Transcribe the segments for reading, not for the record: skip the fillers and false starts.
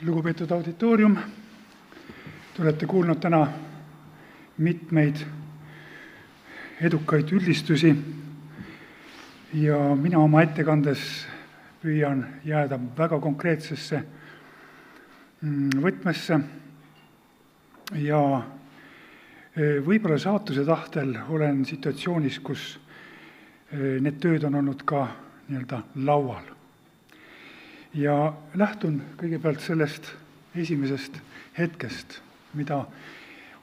Lugupeetud auditoorium, te olete kuulnud täna mitmeid edukaid üldistusi ja mina oma ettekandes püüan jääda väga konkreetsesse võtmesse ja võib-olla saatuse tahtel olen situatsioonis, kus need tööd on olnud ka nii-öelda laual. Ja lähtun kõigepealt sellest esimesest hetkest, mida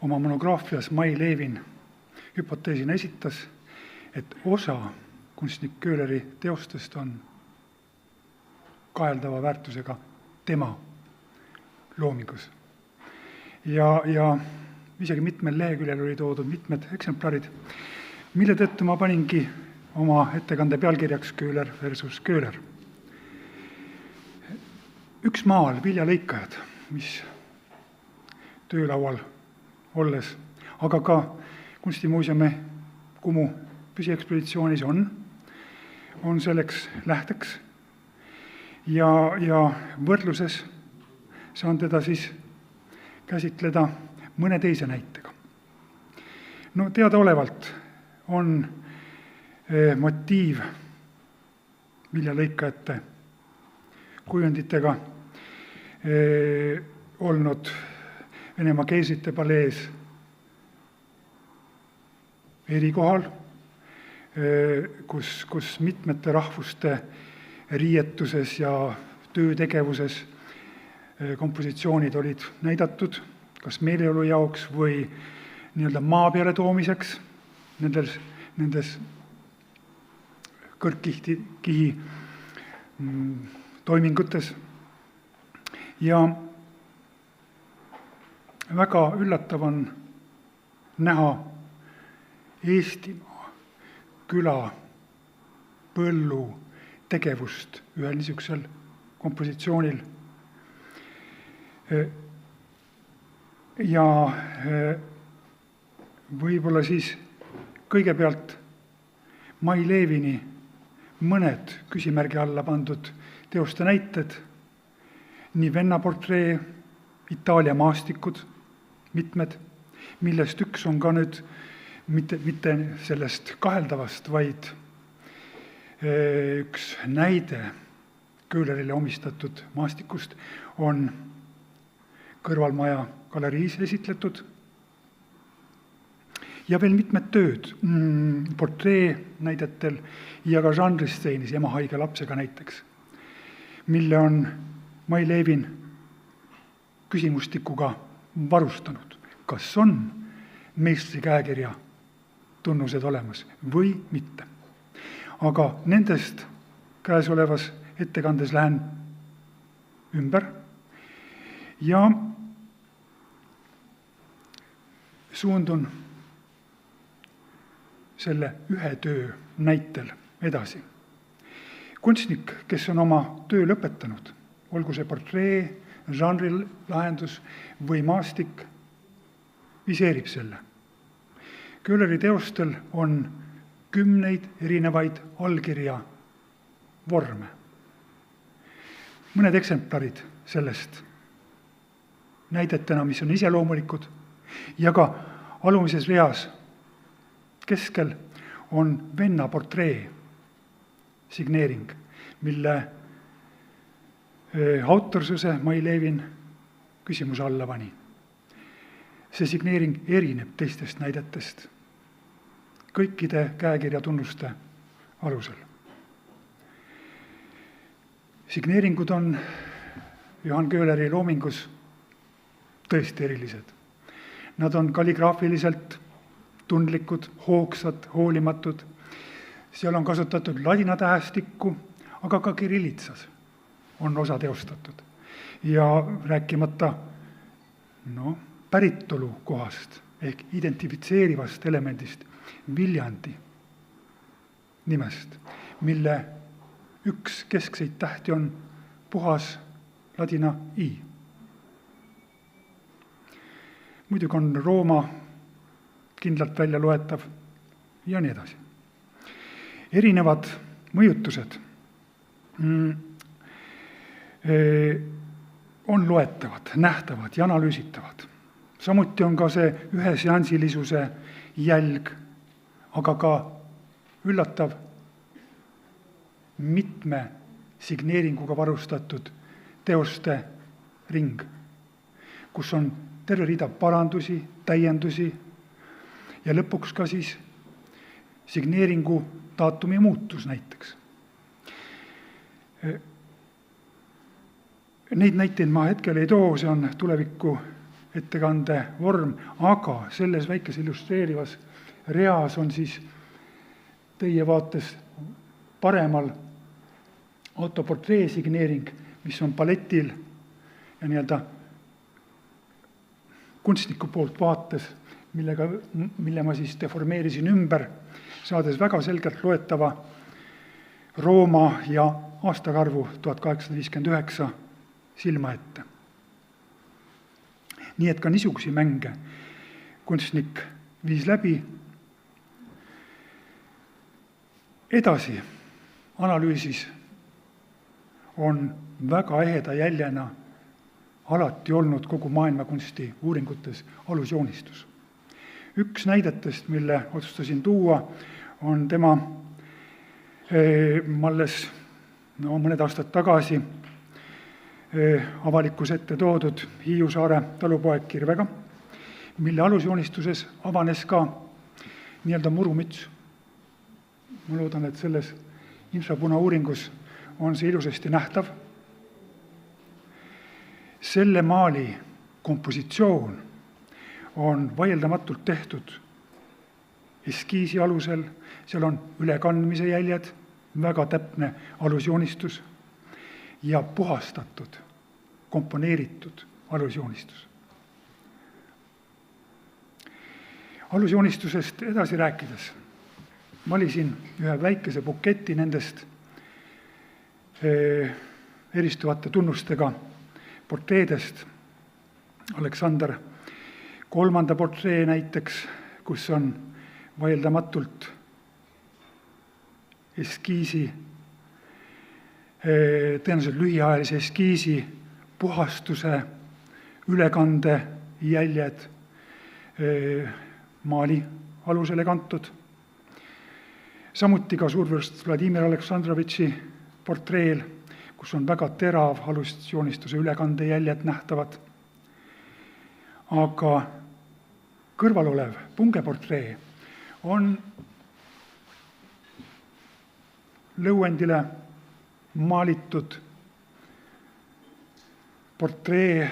oma monograafias Mai Levin hüpoteesina esitas, et osa kunstnik Köhleri teostest on kaheldava väärtusega tema loomingus. Ja isegi mitmel leheküljel oli toodud mitmed eksemplarid, mille tõttu ma paningi oma ettekande pealkirjaks Köhler versus Köhler. Üks maal viljalõikajad, mis töölaual olles, aga ka Kunstimuuseumi Kumu püsiekspeditsioonis on selleks lähteks ja võrdluses saan teda siis käsitleda mõne teise näitega. No teadaolevalt on motiiv viljalõikajate kujunditega olnud Venemaa keisrite palees erikohal, kus mitmete rahvuste riietuses ja töötegevuses kompositsioonid olid näidatud, kas meeleolu jaoks või nii-öelda maa peale toomiseks nendes kõrgkihi toimingutes. Ja väga üllatav on näha Eestimaa küla põllu tegevust ühel niisugusel kompositsioonil. Ja võib-olla siis kõigepealt Mai Levini mõned küsimärgi alla pandud teoste näited, nii vennaportree, Itaalia maastikud, mitmed, millest üks on ka nüüd mitte sellest kaheldavast, vaid üks näide Köhlerile omistatud maastikust on Kõrvalmaja galeriis esitletud. Ja veel mitmed tööd portree näidetel ja ka žanristeenis ema haige lapsega näiteks, mille on Mai Levin küsimustikuga varustanud, kas on meistri käekirja tunnused olemas või mitte. Aga nendest käesolevas ettekandes lähen ümber ja suundun selle ühe töö näitel edasi. Kunstnik, kes on oma töö lõpetanud, olgu see portree, žanrilahendus või maastik, viseerib selle. Köhleri teostel on 10 erinevaid allkirja vorme. Mõned eksemplarid sellest näidetena, mis on iseloomulikud, ja ka alumises reas keskel on venna portree signeering, mille autorsuse Mai Levin küsimuse alla pani. See signeering erineb teistest näidetest kõikide käekirja tunnuste alusel. Signeeringud on Johann Köhleri loomingus tõesti erilised. Nad on kalligraafiliselt tundlikud, hoogsad, hoolimatud. Seal on kasutatud ladina tähestikku, aga ka kirillitsas on osa teostatud. Ja rääkimata päritolu kohast ehk identifitseerivast elemendist, Viljandi nimest, mille üks keskseid tähti on puhas ladina I. Muidugi on Rooma kindlalt välja loetav ja nii edasi. Erinevad mõjutused on loetavad, nähtavad ja analüüsitavad. Samuti on ka see üheseansilisuse jälg, aga ka üllatav mitme signeeringuga varustatud teoste ring, kus on terve rida parandusi, täiendusi ja lõpuks ka siis signeeringu daatumi muutus näiteks. Neid näiteid ma hetkel ei too, see on tuleviku ettekande vorm, aga selles väikes illustreerivas reas on siis teie vaates paremal autoportree signeering, mis on paletil ja nii-öelda kunstniku poolt vaates, mille ma siis deformeerisin ümber, saades väga selgelt loetava Rooma ja aastakarvu 1859 silma ette. Nii et ka niisugusi mänge kunstnik viis läbi. Edasi analüüsis on väga eheda jäljena alati olnud kogu maailmakunsti uuringutes alusjoonistus. Üks näidetest, mille otsustasin tuua, on tema alles mõned aastad tagasi avalikkuse ette toodud Hiiu saare talupoeg kirvega, mille alusjoonistuses avanes ka nii-öelda murumüts. Ma loodan, et selles infrapuna uuringus on see ilusasti nähtav. Selle maali kompositsioon on vaieldamatult tehtud eskiisi alusel, seal on ülekandmise jäljed, väga täpne alusjoonistus ja puhastatud, komponeeritud alusjoonistus. Alusjoonistusest edasi rääkides valisin ühe väikese buketi nendest eristuvate tunnustega portreedest. Aleksander III portree näiteks, kus on vaieldamatult eskiisi, tõenäoliselt lühiajalise eskiisi, puhastuse, ülekande jäljed maali alusele kantud. Samuti ka suurvürst Vladimir Aleksandrovitši portreel, kus on väga terav alusjoonistuse ülekande jäljed nähtavad. Aga kõrval olev pungeportree on lõuendile maalitud portree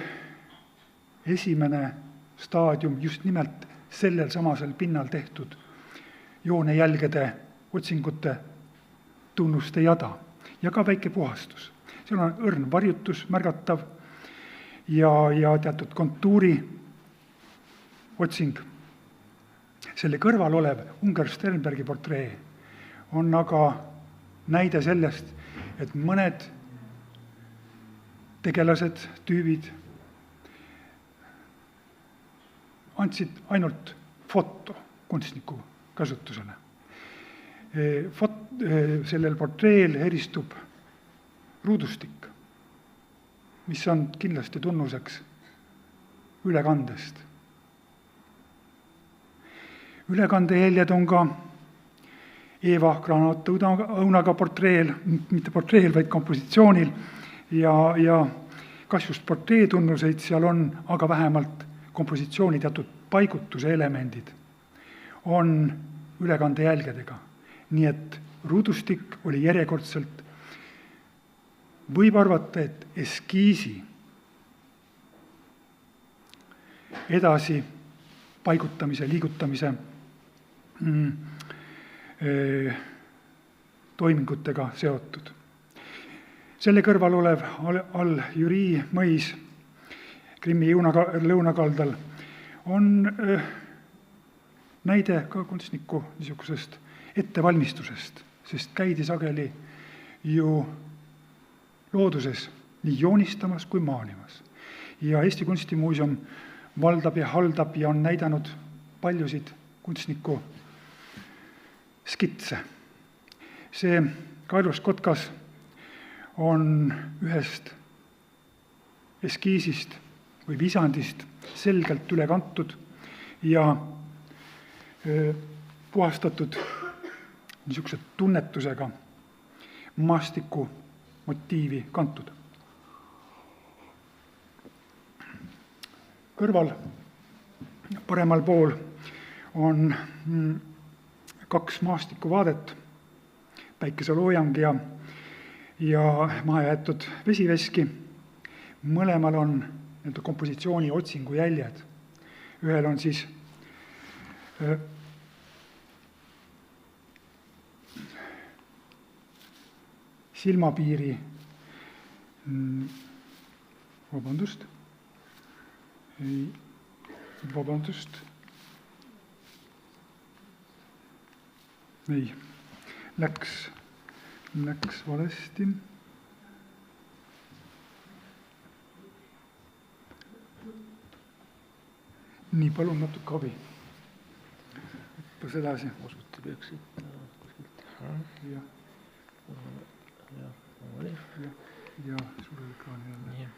esimene staadium just nimelt sellel samasel pinnal tehtud joonejälgede otsingute tunnuste jada ja ka väike puhastus. Seal on õrn varjutus märgatav ja teatud kontuuri otsing. Selle kõrval olev Unger Sternbergi portree on aga näide sellest, et mõned tegelased, tüübid andsid ainult foto kunstniku kasutusele. Sellel portreel eristub ruudustik, mis on kindlasti tunnuseks ülekandest. Ülekandejäljed on ka Eeva granaatõunaga portreel, mitte portreel, vaid kompositsioonil ja kas just portree tunnuseid seal on, aga vähemalt kompositsiooni teatud paigutuse elemendid on ülekandejälgedega. Nii et ruudustik oli järjekordselt, võib arvata, et eskiisi edasi paigutamise, liigutamise toimingutega seotud. Selle kõrval olev all Jüri mõis Krimmi lõunakaldal on näide ka kunstniku niisugusest ettevalmistusest, sest käidi sageli ju looduses nii joonistamas kui maalimas. Ja Eesti Kunstimuuseum valdab ja haldab ja on näidanud paljusid kunstniku skitse. See Kaelus Kotkas on ühest eskiisist või visandist selgelt üle kantud ja puhastatud niisuguse tunnetusega maastiku motiivi kantud. Kõrval, paremal pool on 2 maastikuvaadet, päikeseloojang ja mahajäetud vesiveski. Mõlemal on kompositsiooni otsingu jäljed. Ühel on siis silmapiiri, vabandust, ei, läks valesti. Nii, palun natuke abi. Õppes edasi. Osuti peaks siit kuskilt. Ja sulle ekraani jälle.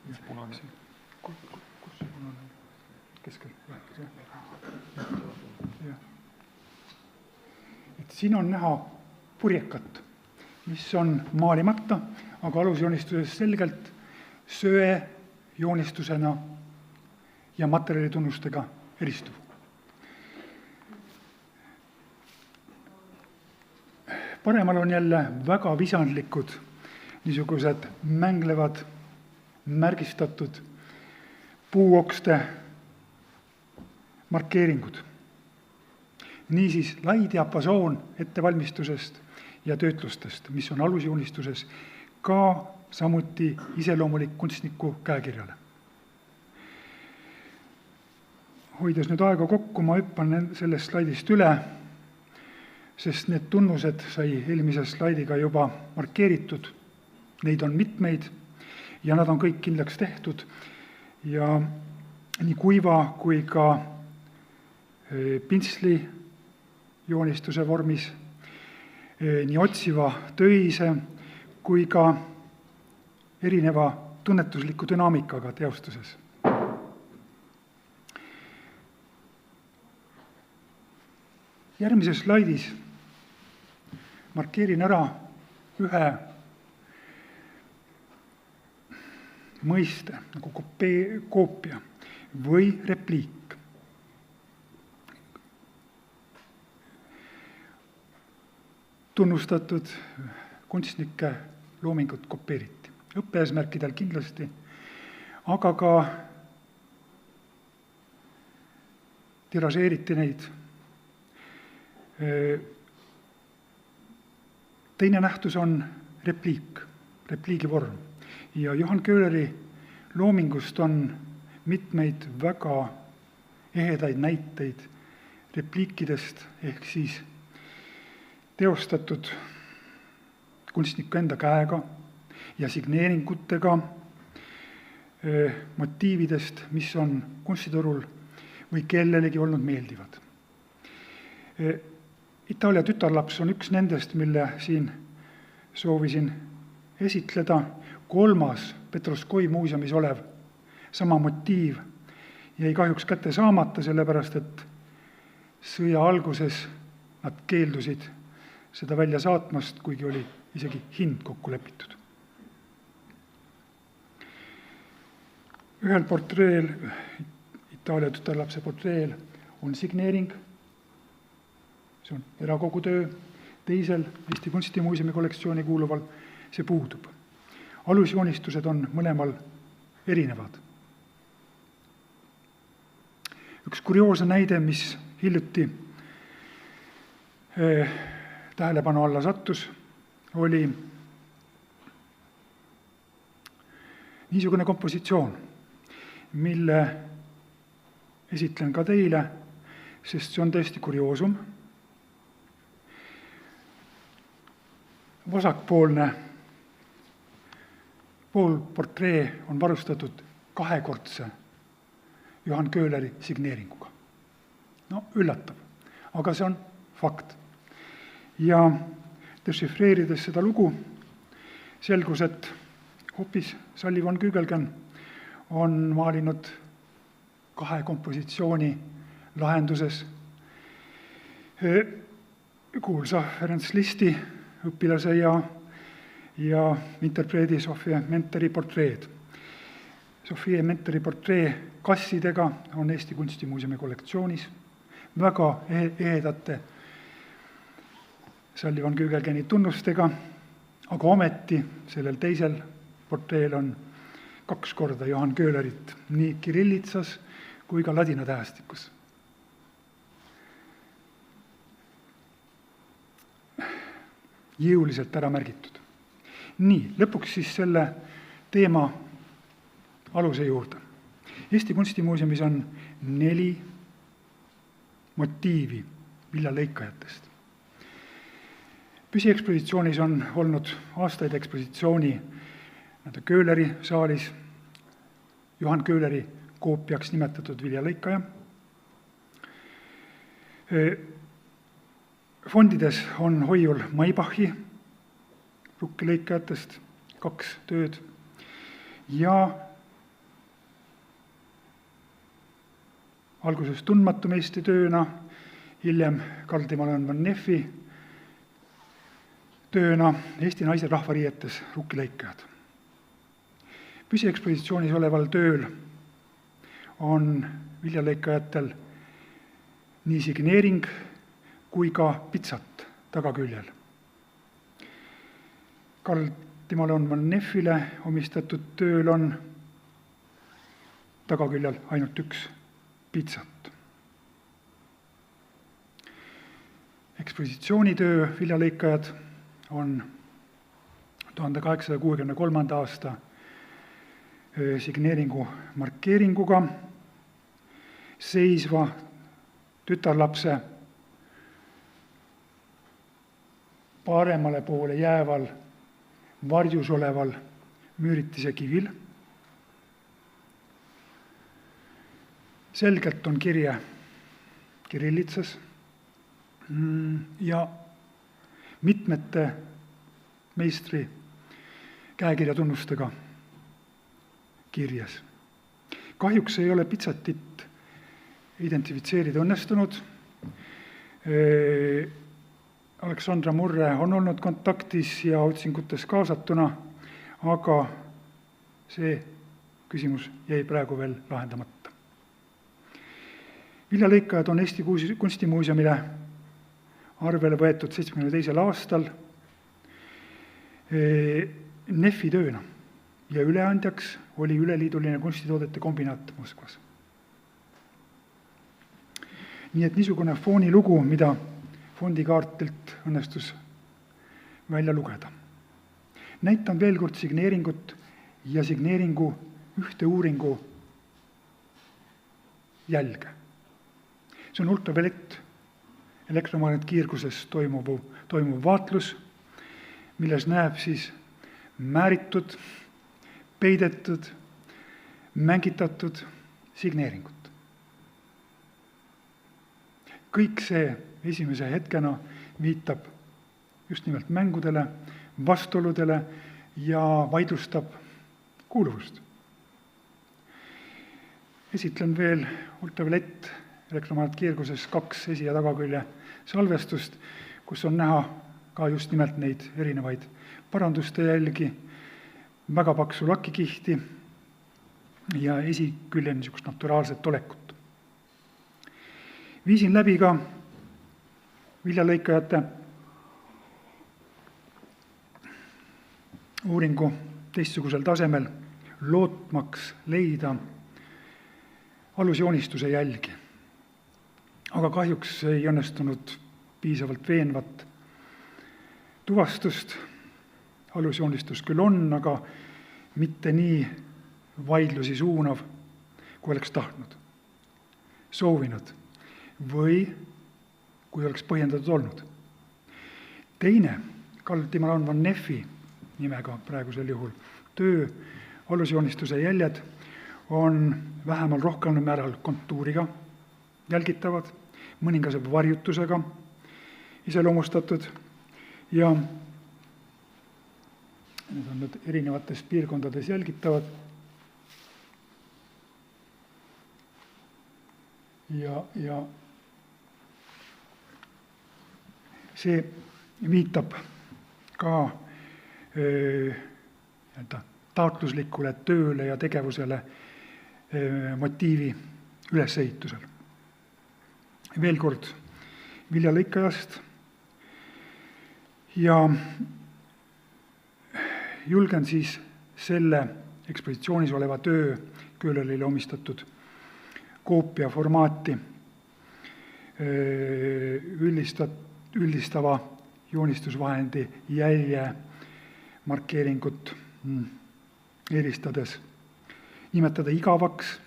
Mis punane? Kus see punane? Keskel? Jah. Et siin on näha purjekat, mis on maalimata, aga alusjoonistuses selgelt söe joonistusena ja materjalitunnustega eristuv. Paremal on jälle väga visandlikud, niisugused mänglevad, märgistatud puuokste markeeringud. Niisiis lai diapasoon ettevalmistusest ja töötlustest, mis on alusjoonistuses ka samuti iseloomulik kunstniku käekirjale. Hoides nüüd aega kokku, ma hüppan sellest slaidist üle, sest need tunnused sai eelmise slaidiga juba markeeritud. Neid on mitmeid ja nad on kõik kindlaks tehtud ja nii kuiva kui ka pintsli joonistuse vormis, nii otsiva töise kui ka erineva tunnetusliku dünaamikaga teostuses. Järgmises slaidis markeerin ära ühe mõiste, nagu koopia või repliik. Tunnustatud kunstnike loomingut kopeeriti. Õppeeesmärkidel kindlasti, aga ka tiražeeriti neid. Teine nähtus on repliigi vorm. Ja Johan Köhleri loomingust on mitmeid väga ehedaid näiteid repliikidest ehk siis teostatud kunstniku enda käega ja signeeringutega motiividest, mis on kunstiturul või kellelegi olnud meeldivad. Itaalia tütarlaps on üks nendest, mille siin soovisin esitleda. 3. Petroskoi muuseumis olev sama motiiv jäi kahjuks kätte saamata, sellepärast et sõja alguses nad keeldusid seda välja saatmast, kuigi oli isegi hind kokku lepitud. Ühel portreel, Itaalia tütarlapse portreel, on signeering, see on erakogu töö, teisel Eesti Kunstimuuseumi kollektsiooni kuuluval see puudub. Alusjoonistused on mõlemal erinevad. Üks kurioosne näide, mis hiljuti tähelepanu alla sattus, oli niisugune kompositsioon, mille esitlen ka teile, sest see on tõesti kurioosum. Vasakpoolne poolportree on varustatud 2-kordse Johan Köhleri signeeringuga. No, üllatav, aga see on fakt. Ja dešifreerides seda lugu, selgus, et hoopis Sullivan Kügelgen on maalinud 2 kompositsiooni lahenduses kuulsa Ferenc Listi õpilase ja interpreedi Sofie Mentori portreed. Sofie Mentori portree kassidega on Eesti Kunstimuuseumi kollektsioonis, väga ehedate Sullivan Kügelgeni tunnustega, aga ometi sellel teisel portreel on 2 korda Johann Köhlerit nii kirillitsas kui ka ladina tähestikus. Jõuliselt ära märgitud. Nii, lõpuks siis selle teema aluse juurde. Eesti Kunstimuuseumis on 4 motiivi viljalõikajatest. Püsiekspositsioonis on olnud aastaid ekspositsiooni Köhleri saalis, Johann Köhleri koopiaks nimetatud viljalõikaja. Fondides on hoiul Maybachi rukkilõikajatest 2 tööd ja alguses tundmatu meistritööna, hiljem Karl Timoleon von Neffi tööna Eesti naise rahvariietes rukkilõikajad. Püsiekspositsioonis oleval tööl on viljalõikajatel nii signeering kui ka pitsat tagaküljel. Karl Timoleon von Neffile omistatud tööl on tagaküljel ainult 1 pitsat. Ekspositsioonitöö viljalõikajad on 1863. aasta signeeringu markeeringuga seisva tütarlapse paremale poole jääval varjus oleval müüritise kivil. Selgelt on kirje kirillitsas ja mitmete meistri käekirjatunnustega kirjas. Kahjuks ei ole pitsatit identifitseerida õnnestunud. Aleksandra Murre on olnud kontaktis ja otsingutes kaasatuna, aga see küsimus jäi praegu veel lahendamata. Viljalõikajad on Eesti Kunstimuuseumile arvele võetud 72. aastal Neffi tööna ja üleandjaks oli Üleliiduline kunstitoodete kombinaat Moskvas. Nii et niisugune foonilugu, mida fondikaartilt õnnestus välja lugeda. Näitan veel kord signeeringut ja signeeringu ühte uuringu jälge. See on ultraviolett elektromagnetkiirguses toimuv vaatlus, milles näeb siis määritud, peidetud, mängitatud signeeringut. Kõik see esimese hetkena viitab just nimelt mängudele, vastuoludele ja vaidlustab kuuluvust. Esitlen veel ultraviolett elektromagnetkiirguses 2 esi- ja tagakülje salvestust, kus on näha ka just nimelt neid erinevaid paranduste jälgi, väga paksu lakikihti ja esikülje niisugust naturaalset olekut. Viisin läbi ka viljalõikajate uuringu teistsugusel tasemel, lootmaks leida alusjoonistuse jälgi. Aga kahjuks ei õnnestunud piisavalt veenvat tuvastust. Alusjoonistus küll on, aga mitte nii vaidlusi suunav, kui oleks tahtnud, soovinud või kui oleks põhjendatud olnud. Teine, Karl Timoleon von Neffi nimega praegusel juhul, töö alusjoonistuse jäljed on vähemal rohkemal määral kontuuriga jälgitavad, mõningase varjutusega iseloomustatud ja Need on nüüd erinevates piirkondades jälgitavad. Ja see viitab ka taotluslikule tööle ja tegevusele motiivi ülesehitusel. Veel kord viljalõikajast ja julgen siis selle ekspositsioonis oleva töö Köhlerile omistatud koopia formaati üldistava joonistusvahendi jälje markeeringut eelistades nimetada igavaks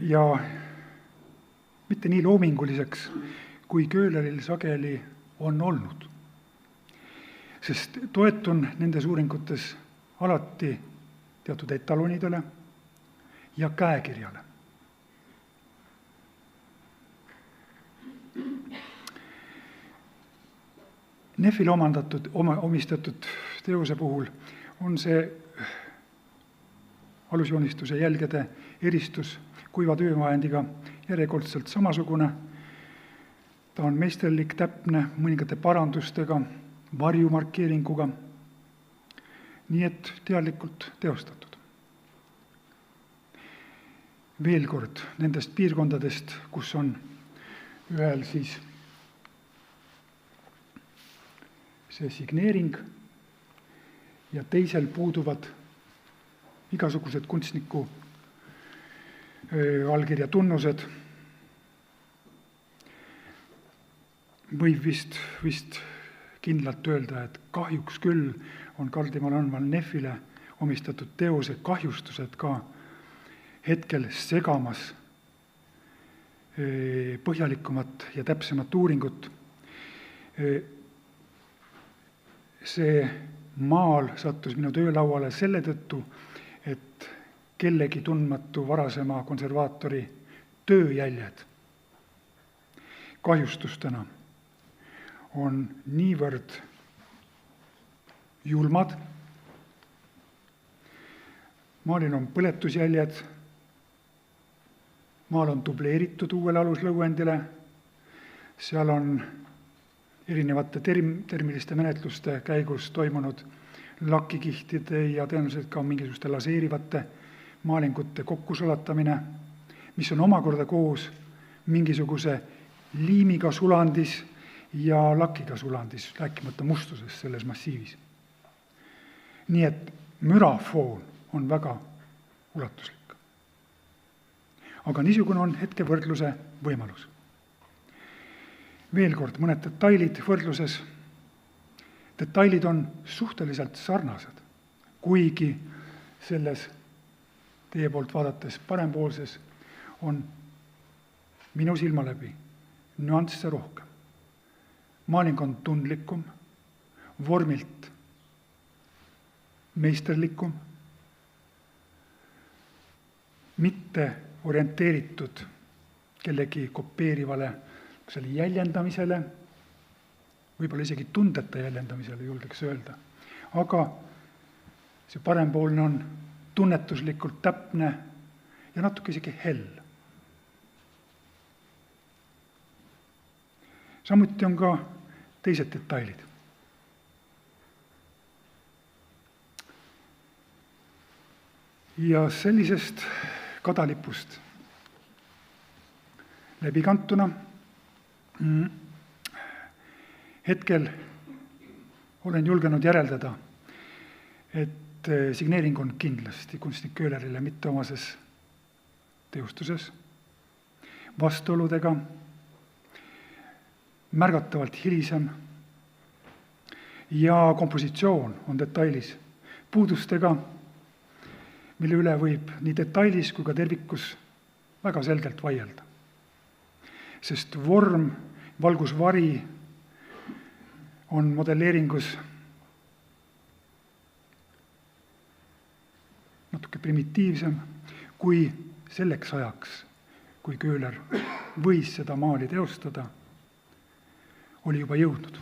ja mitte nii loominguliseks, kui Köhleril sageli on olnud. Sest toetun nendes uuringutes alati teatud etalonidele ja käekirjale. Neffile omistatud teose puhul on see alusjoonistuse jälgede eristus kuiva töövahendiga järjekordselt samasugune. Ta on meisterlik, täpne, mõningate parandustega, varjumarkeeringuga, nii et teadlikult teostatud. Veel kord nendest piirkondadest, kus on ühel siis see signeering ja teisel puuduvad igasugused kunstniku allkirja tunnused, võib vist kindlalt öelda, et kahjuks küll on Karl-Timon Neffile omistatud teose kahjustused ka hetkel segamas põhjalikumat ja täpsemat uuringut. See maal sattus minu töölauale selle tõttu, et kellegi tundmatu varasema konservaatori tööjäljed kahjustustena on niivõrd julmad. Maalil on põletusjäljed, maal on dubleeritud uuele aluslõuendile, seal on erinevate termiliste menetluste käigus toimunud lakikihtide ja tõenäoliselt ka mingisuguste laseerivate maalingute kokkusulatamine, mis on omakorda koos mingisuguse liimiga sulandis ja lakiga sulandis, rääkimata mustuses selles massiivis. Nii et mürafoon on väga ulatuslik. Aga niisugune on hetkevõrdluse võimalus. Veel kord mõned detailid võrdluses. Detailid on suhteliselt sarnased, kuigi selles teie poolt vaadates parempoolses on minu silma läbi nüansse rohkem. Maaling on tundlikum, vormilt meisterlikum, mitte orienteeritud kellegi kopeerivale jäljendamisele, võib-olla isegi tundeta jäljendamisele, julgeks öelda. Aga see parempoolne on tunnetuslikult täpne ja natuke isegi hell. Samuti on ka teised detailid. Ja sellisest kadalipust läbikantuna hetkel olen julgenud järeldada, et signeering on kindlasti kunstnik Köhlerile mitteomases teostuses, vastuoludega, märgatavalt hilisem ja kompositsioon on detailis puudustega, mille üle võib nii detailis kui ka tervikus väga selgelt vaielda. Sest vorm, valgusvari on modelleeringus natuke primitiivsem kui selleks ajaks, kui Köhler võis seda maali teostada, oli juba jõudnud.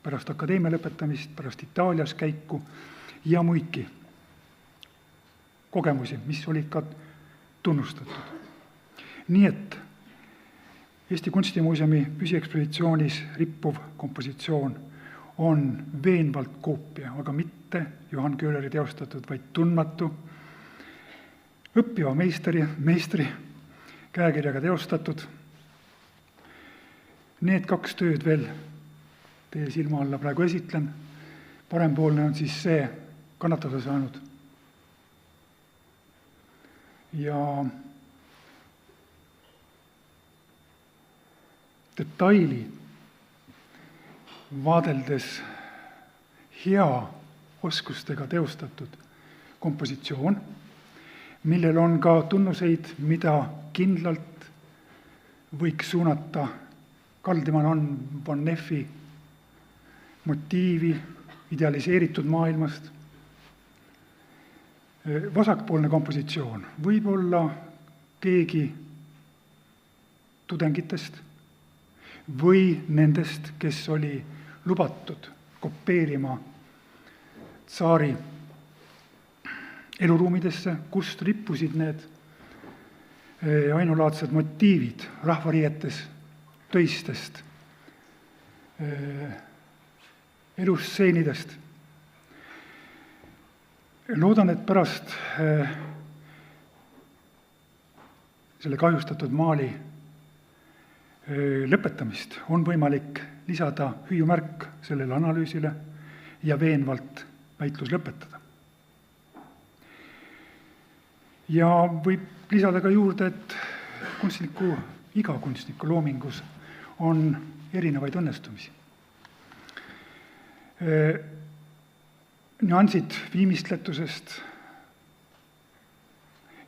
pärast akadeemia lõpetamist, pärast Itaalias käiku ja muidki kogemusi, mis olid ka tunnustatud. Nii et Eesti Kunstimuuseumi püsiekspositsioonis rippuv kompositsioon on veenvalt koopia, aga mitte Johan Köhleri teostatud, vaid tundmatu, õppiva meistri käekirjaga teostatud. Need 2 tööd veel teie silma alla praegu esitlen. Parempoolne on siis see kannatada saanud. Ja detaili vaadeldes hea oskustega teostatud kompositsioon, millel on ka tunnuseid, mida kindlalt võiks suunata Karl-Timon von Neffi motiivi idealiseeritud maailmast. Vasakpoolne kompositsioon võib olla keegi tudengitest või nendest, kes oli lubatud kopeerima tsaari eluruumidesse, kust rippusid need ainulaadsed motiivid rahvariietes, töistest, elustseenidest. Loodan, et pärast selle kahjustatud maali lõpetamist on võimalik lisada hüüumärk sellele analüüsile ja veenvalt väitlus lõpetada. Ja võib lisada ka juurde, et iga kunstniku loomingus on erinevaid õnnestumisi. Nüansid viimistletusest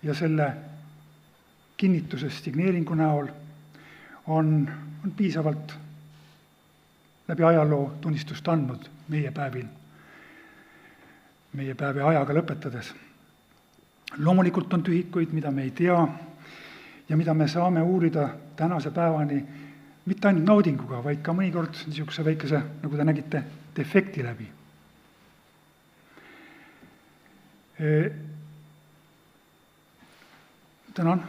ja selle kinnitusest signeeringu näol on piisavalt läbi ajaloo tunnistust andnud meie päevi ajaga lõpetades. Loomulikult on tühikuid, mida me ei tea ja mida me saame uurida tänase päevani mitte ainult naudinguga, vaid ka mõnikord niisuguse väikese, nagu te nägite, defekti läbi. Tänan.